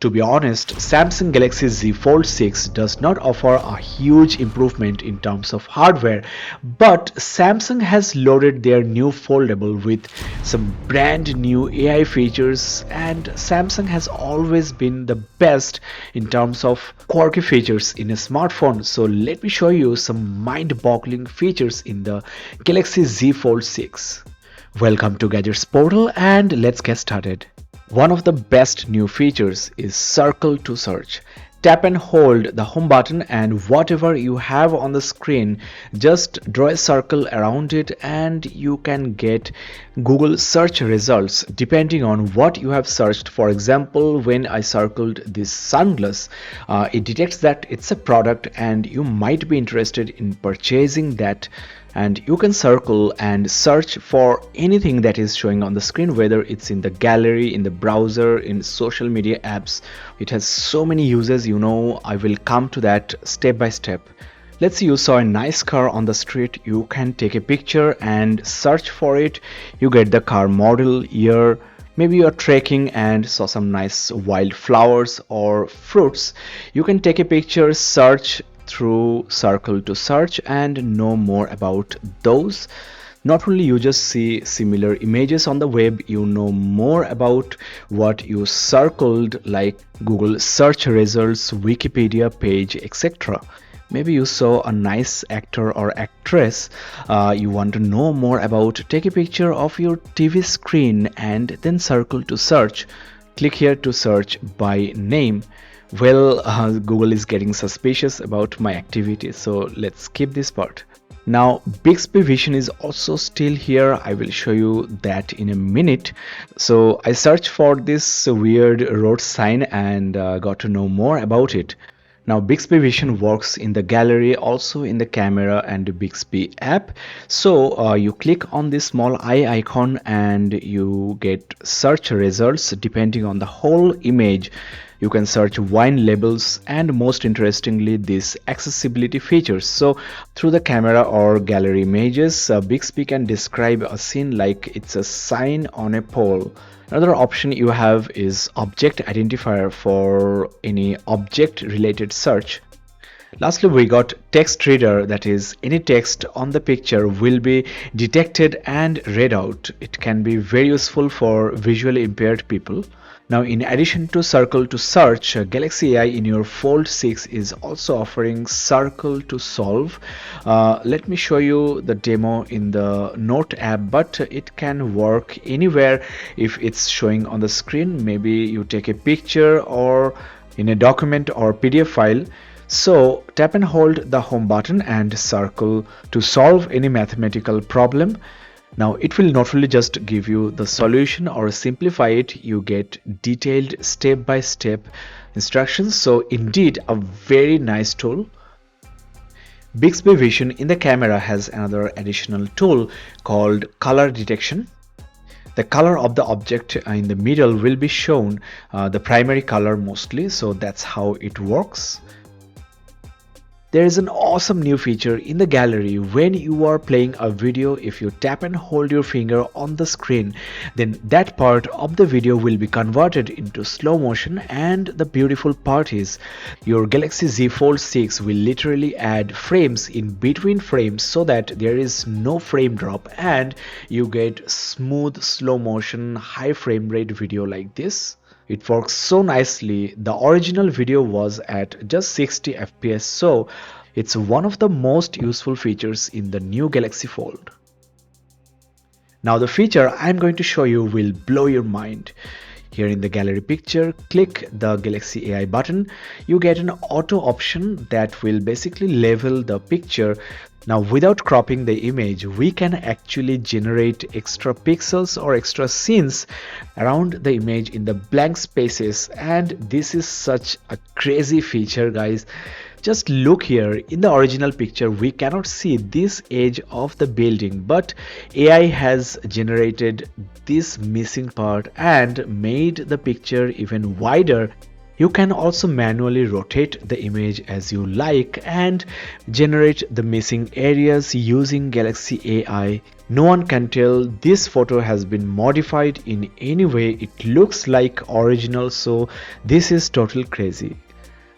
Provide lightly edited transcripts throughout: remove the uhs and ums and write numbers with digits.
To be honest, Samsung Galaxy Z Fold 6 does not offer a huge improvement in terms of hardware, but Samsung has loaded their new foldable with some brand new AI features, and Samsung has always been the best in terms of quirky features in a smartphone. So let me show you some mind-boggling features in the Galaxy Z Fold 6. Welcome to Gadgets Portal and let's get started. One of the best new features is Circle to Search. Tap and hold the home button and whatever you have on the screen, just draw a circle around it and you can get Google search results depending on what you have searched. For example, when I circled this sunglass, it detects that it's a product and you might be interested in purchasing that, and you can circle and search for anything that is showing on the screen, whether it's in the gallery, in the browser, in social media apps. It has so many uses, I will come to that step by step. Let's say you saw a nice car on the street. You can take a picture and search for it. You get the car model, year. Maybe you're trekking and saw some nice wildflowers or fruits. You can take a picture, search through Circle to Search and know more about those. Not only you just see similar images on the web, you know more about what you circled, like Google search results, Wikipedia page, etc. Maybe you saw a nice actor or actress, you want to know more about. Take a picture of your TV screen and then Circle to Search. Click here to search by name. Well, Google is getting suspicious about my activity, so let's skip this part. Now, Bixby Vision is also still here. I will show you that in a minute. So I searched for this weird road sign and got to know more about it. Now, Bixby Vision works in the gallery, also in the camera and the Bixby app. So you click on this small eye icon and you get search results depending on the whole image. You can search wine labels and most interestingly these accessibility features. So through the camera or gallery images, Bixby can describe a scene like it's a sign on a pole. Another option you have is object identifier for any object related search. Lastly, we got text reader, that is any text on the picture will be detected and read out. It can be very useful for visually impaired people. Now, in addition to Circle to Search, Galaxy AI in your Fold 6 is also offering Circle to Solve. Let me show you the demo in the Note app, but it can work anywhere if it's showing on the screen. Maybe you take a picture or in a document or PDF file. So tap and hold the home button and circle to solve any mathematical problem. Now it will not only just give you the solution or simplify it, you get detailed step-by-step instructions. So indeed a very nice tool. Bixby Vision in the camera has another additional tool called color detection. The color of the object in the middle will be shown, the primary color mostly, so that's how it works. There is an awesome new feature in the gallery. When you are playing a video, if you tap and hold your finger on the screen, then that part of the video will be converted into slow motion. And the beautiful part is your Galaxy Z Fold 6 will literally add frames in between frames so that there is no frame drop and you get smooth slow motion high frame rate video like this. It works so nicely. The original video was at just 60 fps, so it's one of the most useful features in the new Galaxy Fold. Now the feature I'm going to show you will blow your mind. Here in the gallery picture, click the Galaxy AI button. You get an auto option that will basically level the picture. Now without cropping the image, we can actually generate extra pixels or extra scenes around the image in the blank spaces, and this is such a crazy feature, guys. Just look here, in the original picture we cannot see this edge of the building, but AI has generated this missing part and made the picture even wider. You can also manually rotate the image as you like and generate the missing areas using Galaxy AI No one can tell this photo has been modified in any way. It looks like original, so this is total crazy.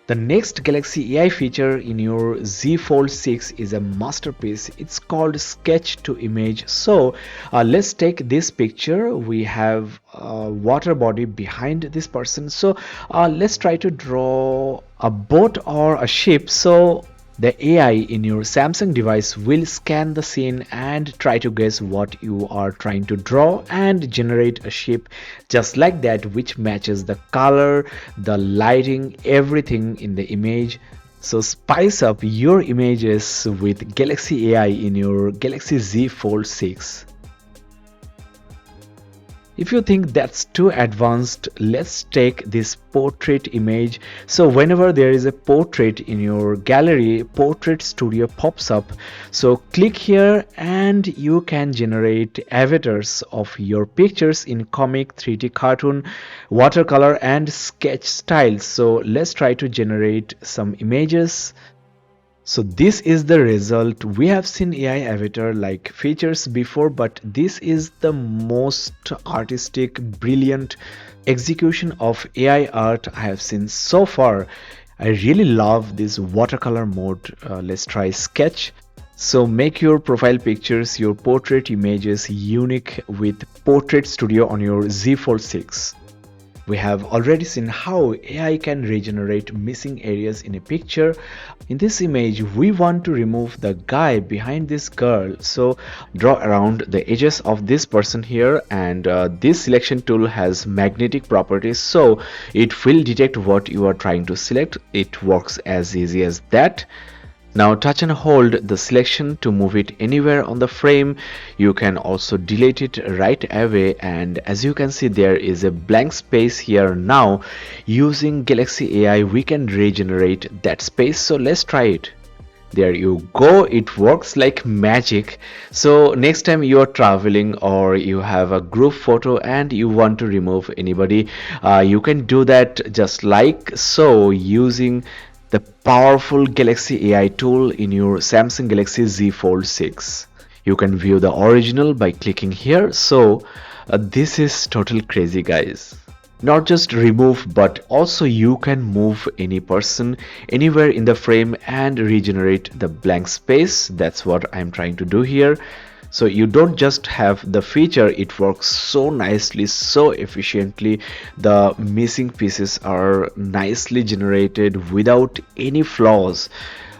The next Galaxy AI feature in your Z Fold 6 is a masterpiece. It's called sketch to image. So let's take this picture. We have a water body behind this person. So let's try to draw a boat or a ship. So the AI in your Samsung device will scan the scene and try to guess what you are trying to draw and generate a shape just like that, which matches the color, the lighting, everything in the image. So spice up your images with Galaxy AI in your Galaxy Z Fold 6. If you think that's too advanced, let's take this portrait image. So whenever there is a portrait in your gallery, Portrait Studio pops up. So click here and you can generate avatars of your pictures in comic, 3D cartoon, watercolor and sketch styles. So let's try to generate some images. So this is the result. We have seen AI avatar like features before, but this is the most artistic, brilliant execution of AI art I have seen so far. I really love this watercolor mode. Let's try sketch. So make your profile pictures, your portrait images unique with Portrait Studio on your Z Fold 6. We have already seen how AI can regenerate missing areas in a picture. In this image, we want to remove the guy behind this girl. So draw around the edges of this person here, and this selection tool has magnetic properties, so it will detect what you are trying to select. It works as easy as that. Now touch and hold the selection to move it anywhere on the frame. You can also delete it right away, and as you can see there is a blank space here. Now using Galaxy AI we can regenerate that space, so let's try it. There you go, it works like magic. So next time you are traveling or you have a group photo and you want to remove anybody, you can do that just like so using the powerful Galaxy AI tool in your Samsung Galaxy Z Fold 6. You can view the original by clicking here. So this is total crazy, guys. Not just remove, but also you can move any person anywhere in the frame and regenerate the blank space. That's what I'm trying to do here. So you don't just have the feature, it works so nicely, so efficiently. The missing pieces are nicely generated without any flaws.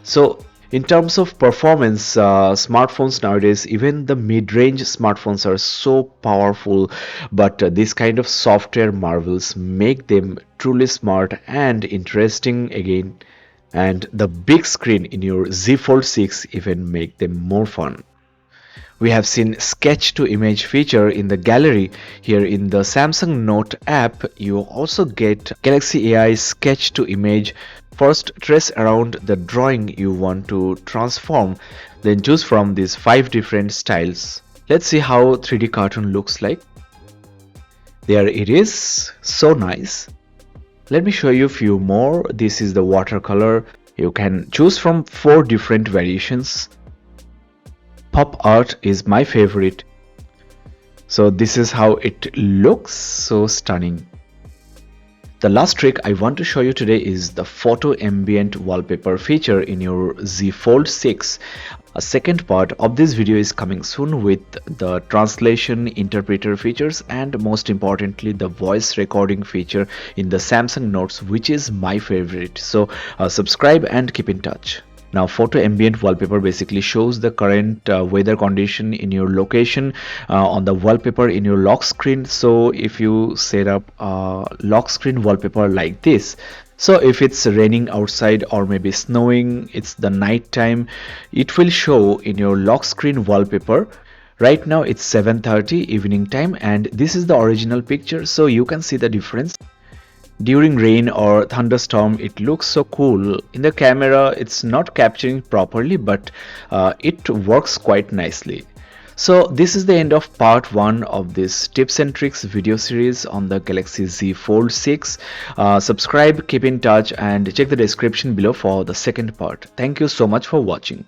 So in terms of performance, smartphones nowadays, even the mid-range smartphones are so powerful, but this kind of software marvels make them truly smart and interesting again. And the big screen in your Z Fold 6 even make them more fun. We have seen sketch to image feature in the gallery. Here in the Samsung Note app, you also get Galaxy AI sketch to image. First, trace around the drawing you want to transform, then choose from these 5 different styles. Let's see how 3D cartoon looks like. There it is, so nice. Let me show you a few more. This is the watercolor. You can choose from 4 different variations. Pop art is my favorite. So this is how it looks, so stunning. The last trick I want to show you today is the photo ambient wallpaper feature in your Z Fold 6. A second part of this video is coming soon with the translation interpreter features and most importantly the voice recording feature in the Samsung Notes, which is my favorite. So subscribe and keep in touch. Now photo ambient wallpaper basically shows the current weather condition in your location on the wallpaper in your lock screen. So if you set up a lock screen wallpaper like this, so if it's raining outside or maybe snowing, it's the night time, it will show in your lock screen wallpaper. Right now it's 7:30 evening time and this is the original picture, so you can see the difference. During rain or thunderstorm it looks so cool. In the camera it's not capturing properly, but it works quite nicely. So this is the end of part 1 of this tips and tricks video series on the Galaxy Z Fold 6. Subscribe, keep in touch and check the description below for the second part. Thank you so much for watching.